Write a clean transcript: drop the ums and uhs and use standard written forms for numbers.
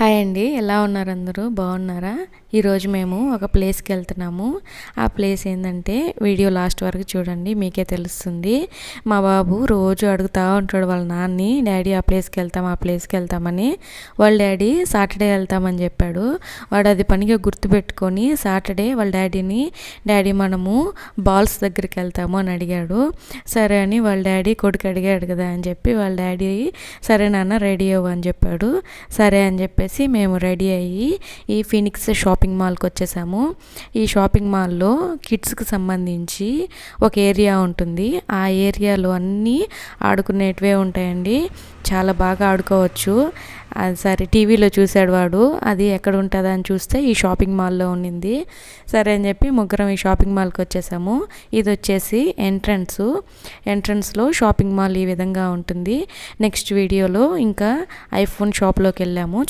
Hi అండి, ఎలా ఉన్నారు? అందరూ బాగున్నారా? ఈరోజు మేము ఒక ప్లేస్కి వెళ్తున్నాము. ఆ ప్లేస్ ఏంటంటే వీడియో లాస్ట్ వరకు చూడండి, మీకే తెలుస్తుంది. మా బాబు రోజు అడుగుతూ ఉంటాడు వాళ్ళ నాన్ని, డాడీ ఆ ప్లేస్కి వెళ్తామని. వాళ్ళ డాడీ సాటర్డే వెళ్తామని చెప్పాడు. వాడు అది పనిగా గుర్తుపెట్టుకొని సాటర్డే వాళ్ళ డాడీ మనము బాల్స్ దగ్గరికి వెళ్తాము అని అడిగాడు. సరే అని వాళ్ళ డాడీ కొడుకు అడిగాడు కదా అని చెప్పి వాళ్ళ డాడీ సరే నాన్న రెడీ అవ్వు అని చెప్పాడు. సరే అని చెప్పేసి మేము రెడీ అయ్యి ఈ ఫీనిక్స్ షాపింగ్ మాల్కి వచ్చేసాము. ఈ షాపింగ్ మాల్లో కిడ్స్కి సంబంధించి ఒక ఏరియా ఉంటుంది. ఆ ఏరియాలో అన్నీ ఆడుకునేటివే ఉంటాయండి. చాలా బాగా ఆడుకోవచ్చు. సరే టీవీలో చూశాడు వాడు, అది ఎక్కడ ఉంటుందా అని చూస్తే ఈ షాపింగ్ మాల్లో ఉండింది. సరే అని చెప్పి ముగ్గురం ఈ షాపింగ్ మాల్కి వచ్చేసాము. ఇది వచ్చేసి ఎంట్రన్స్లో షాపింగ్ మాల్ ఈ విధంగా ఉంటుంది. నెక్స్ట్ వీడియోలో ఇంకా ఐఫోన్ షాప్లోకి వెళ్ళాము.